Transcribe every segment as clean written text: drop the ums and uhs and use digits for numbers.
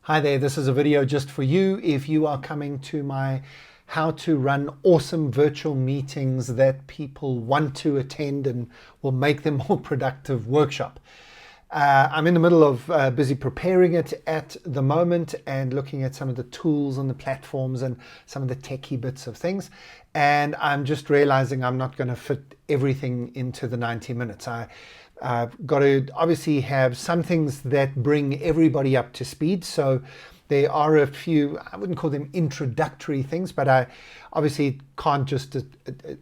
Hi there, this is a video just for you if you are coming to my how to run awesome virtual meetings that people want to attend and will make them more productive workshop. I'm in the middle of busy preparing it at the moment and looking at some of the tools and the platforms and some of the techie bits of things. And I'm just realizing I'm not going to fit everything into the 90 minutes. I've got to obviously have some things that bring everybody up to speed. So there are a few, I wouldn't call them introductory things, but I obviously can't just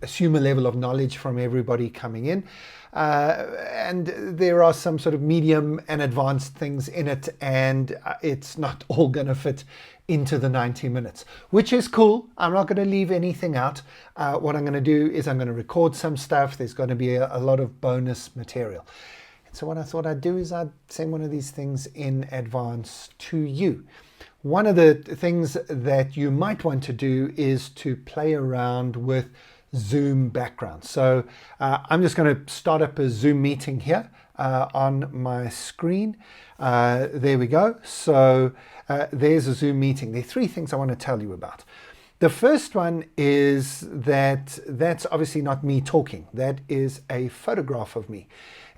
assume a level of knowledge from everybody coming in. And there are some sort of medium and advanced things in it, and it's not all going to fit into the 90 minutes, which is cool. I'm not going to leave anything out. What I'm going to do is I'm going to record some stuff. There's going to be a lot of bonus material. And so what I thought I'd do is I'd send one of these things in advance to you. One of the things that you might want to do is to play around with Zoom background. So I'm just going to start up a Zoom meeting here on my screen. There we go. So there's a Zoom meeting. There are three things I want to tell you about. The first one is that's obviously not me talking. That is a photograph of me.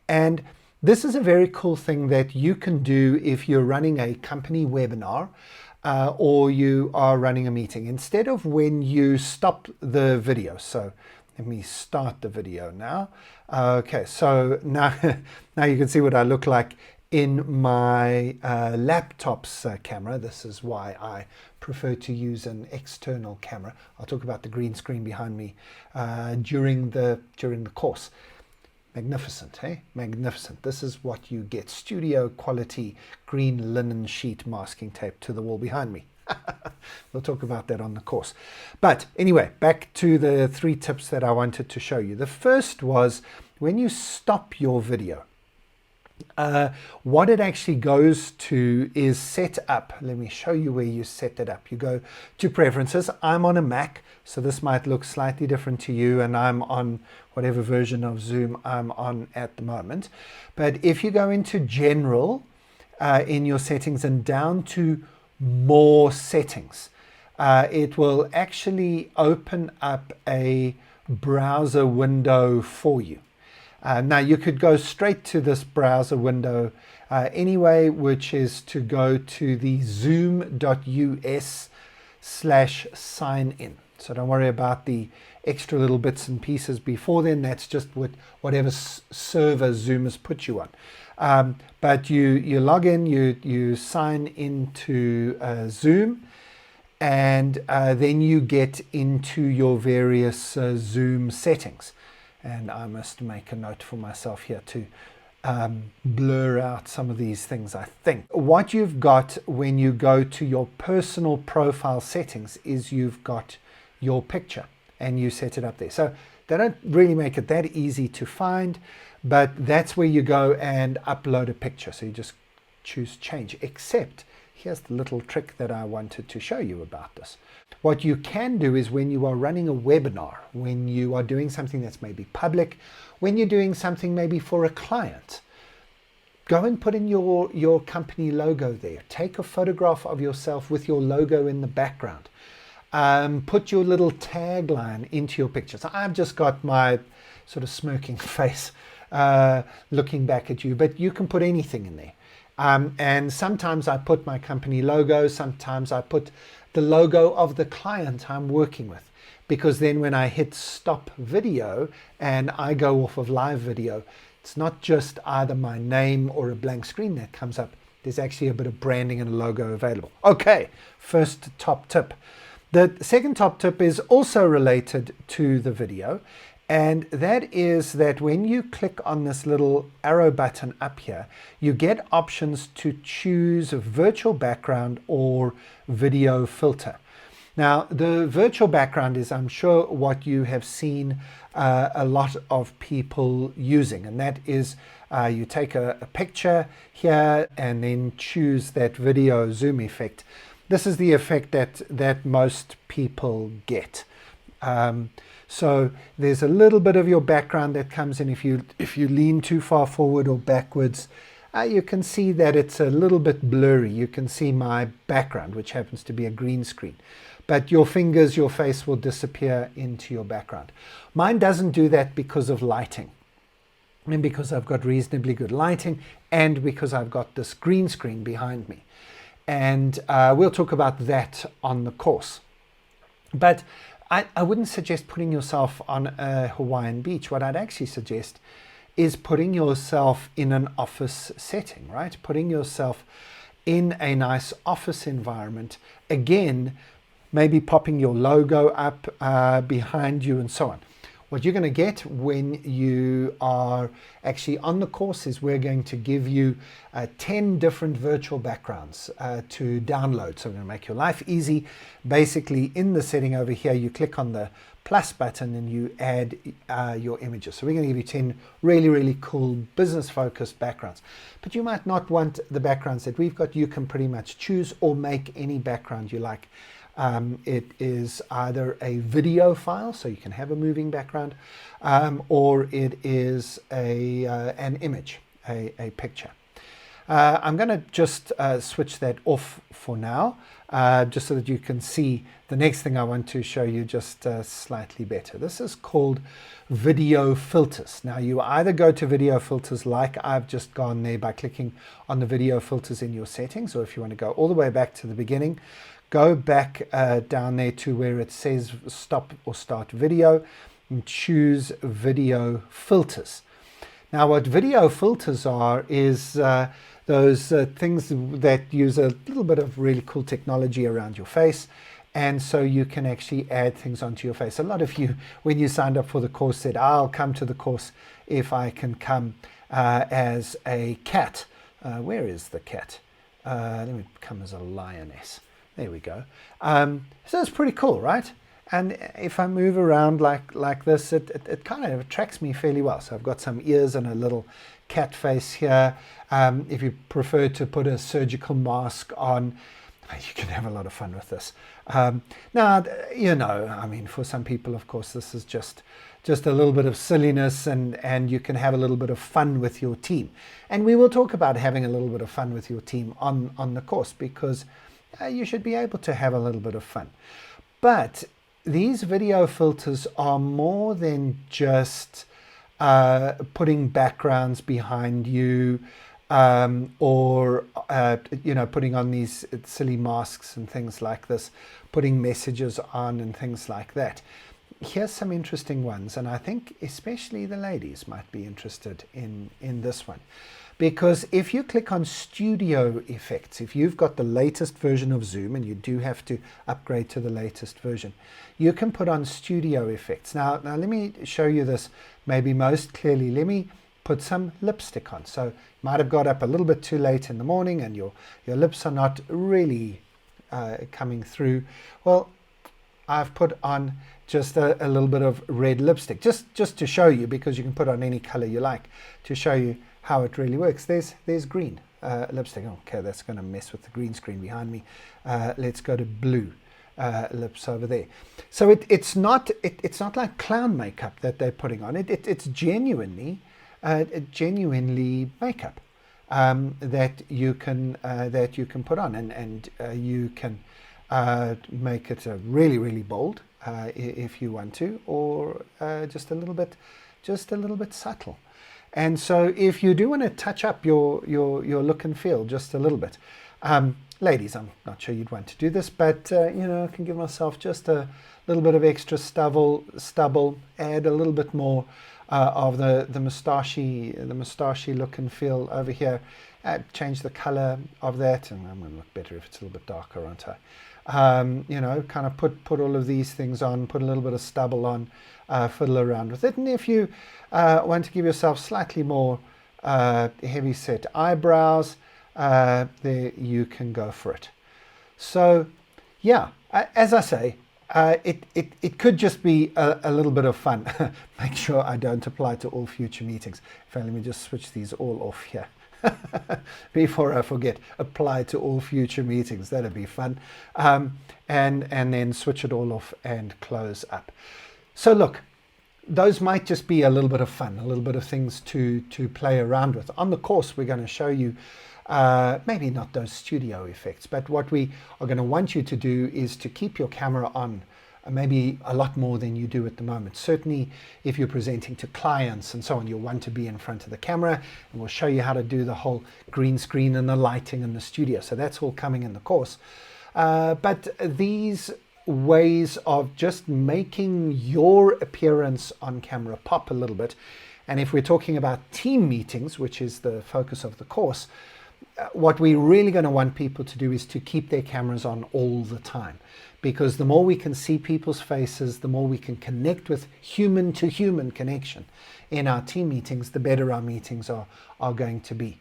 And this is a very cool thing that you can do if you're running a company webinar or you are running a meeting. Instead of when you stop the video, so let me start the video now. Okay, so now you can see what I look like in my laptop's camera. This is why I prefer to use an external camera. I'll talk about the green screen behind me during the course. Magnificent, hey? Magnificent. This is what you get. Studio quality green linen sheet masking tape to the wall behind me. We'll talk about that on the course. But anyway, back to the three tips that I wanted to show you. The first was when you stop your video, what it actually goes to is set up. Let me show you where you set it up. You go to preferences. I'm on a Mac, so this might look slightly different to you, and I'm on whatever version of Zoom I'm on at the moment. But if you go into general in your settings and down to more settings, it will actually open up a browser window for you. Now you could go straight to this browser window anyway, which is to go to the zoom.us/sign in. So don't worry about the extra little bits and pieces before then. That's just whatever server Zoom has put you on. But you log in, you sign into Zoom, and then you get into your various Zoom settings. And I must make a note for myself here to blur out some of these things, I think. What you've got when you go to your personal profile settings is you've got your picture and you set it up there. So they don't really make it that easy to find, but that's where you go and upload a picture. So you just choose change, except here's the little trick that I wanted to show you about this. What you can do is when you are running a webinar, when you are doing something that's maybe public, when you're doing something maybe for a client, go and put in your company logo there. Take a photograph of yourself with your logo in the background. Put your little tagline into your picture. So I've just got my sort of smirking face looking back at you, but you can put anything in there. And sometimes I put my company logo, sometimes I put the logo of the client I'm working with, because then when I hit stop video and I go off of live video, it's not just either my name or a blank screen that comes up. There's actually a bit of branding and a logo available. Okay, first top tip. The second top tip is also related to the video, and that is that when you click on this little arrow button up here, you get options to choose a virtual background or video filter. Now, the virtual background is, I'm sure, what you have seen a lot of people using, and that is you take a picture here and then choose that video zoom effect. This is the effect that most people get. So there's a little bit of your background that comes in if you lean too far forward or backwards. you can see that it's a little bit blurry. You can see my background, which happens to be a green screen. But your fingers, your face will disappear into your background. Mine doesn't do that because of lighting. And because I've got reasonably good lighting and because I've got this green screen behind me. And we'll talk about that on the course. But I wouldn't suggest putting yourself on a Hawaiian beach. What I'd actually suggest is putting yourself in an office setting, right? Putting yourself in a nice office environment. Again, maybe popping your logo up behind you and so on. What you're going to get when you are actually on the course is we're going to give you 10 different virtual backgrounds to download. So we're going to make your life easy. Basically, in the setting over here, you click on the plus button and you add your images. So we're going to give you 10 really, really cool business-focused backgrounds. But you might not want the backgrounds that we've got. You can pretty much choose or make any background you like. It is either a video file, so you can have a moving background, or it is an image, a picture. I'm going to just switch that off for now, just so that you can see the next thing I want to show you just slightly better. This is called video filters. Now you either go to video filters like I've just gone there by clicking on the video filters in your settings, or if you want to go all the way back to the beginning, go back down there to where it says stop or start video and choose video filters. Now what video filters are is those things that use a little bit of really cool technology around your face, and so you can actually add things onto your face. A lot of you, when you signed up for the course, said, I'll come to the course if I can come as a cat. Where is the cat? Let me come as a lioness. There we go. So it's pretty cool, right? And if I move around like this, it kind of attracts me fairly well. So I've got some ears and a little cat face here. If you prefer to put a surgical mask on, you can have a lot of fun with this. Now, you know, I mean, for some people, of course, this is just a little bit of silliness, and you can have a little bit of fun with your team. And we will talk about having a little bit of fun with your team on the course, because you should be able to have a little bit of fun. But these video filters are more than just putting backgrounds behind you, or you know, putting on these silly masks and things like this, putting messages on and things like that. Here's some interesting ones, and I think especially the ladies might be interested in this one. Because if you click on studio effects, if you've got the latest version of Zoom, and you do have to upgrade to the latest version, you can put on studio effects. Now let me show you this maybe most clearly. Let me put some lipstick on. So you might have got up a little bit too late in the morning and your lips are not really coming through. Well, I've put on just a little bit of red lipstick, just to show you, because you can put on any color you like, to show you how it really works. There's green lipstick. Okay, that's going to mess with the green screen behind me. Let's go to blue lips over there. So it's not like clown makeup that they're putting on. It's genuinely makeup that you can put on, and you can make it really, really bold if you want to, or just a little bit subtle. And so if you do want to touch up your look and feel just a little bit, ladies, I'm not sure you'd want to do this, but you know, I can give myself just a little bit of extra stubble, add a little bit more of the moustachey look and feel over here. Change the color of that, and I'm going to look better if it's a little bit darker, aren't I? You know, kind of put all of these things on, put a little bit of stubble on, fiddle around with it. And if you want to give yourself slightly more heavy set eyebrows, there you can go for it. So yeah, as I say, it could just be a little bit of fun. Make sure I don't apply to all future meetings. In fact, let me just switch these all off here. Before I forget, apply to all future meetings. That'd be fun. And then switch it all off and close up. So look, those might just be a little bit of fun, a little bit of things to play around with. On the course, we're going to show you maybe not those studio effects, but what we are going to want you to do is to keep your camera on maybe a lot more than you do at the moment. Certainly if you're presenting to clients and so on, you'll want to be in front of the camera, and we'll show you how to do the whole green screen and the lighting in the studio. So that's all coming in the course. But these ways of just making your appearance on camera pop a little bit, and if we're talking about team meetings, which is the focus of the course, what we're really going to want people to do is to keep their cameras on all the time, because the more we can see people's faces, the more we can connect with human to human connection in our team meetings, the better our meetings are going to be.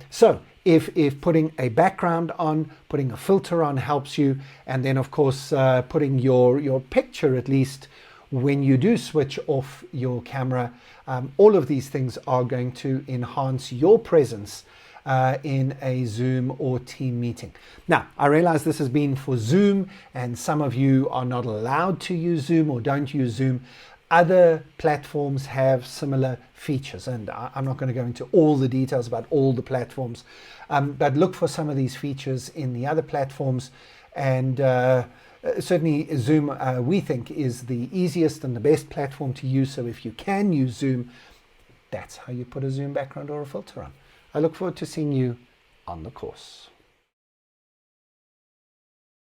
So if putting a background on, putting a filter on helps you, and then of course putting your picture, at least when you do switch off your camera, all of these things are going to enhance your presence in a Zoom or team meeting. Now, I realize this has been for Zoom, and some of you are not allowed to use Zoom or don't use Zoom. Other platforms have similar features, and I'm not going to go into all the details about all the platforms, but look for some of these features in the other platforms. And certainly Zoom, we think, is the easiest and the best platform to use. So if you can use Zoom, that's how you put a Zoom background or a filter on. I look forward to seeing you on the course.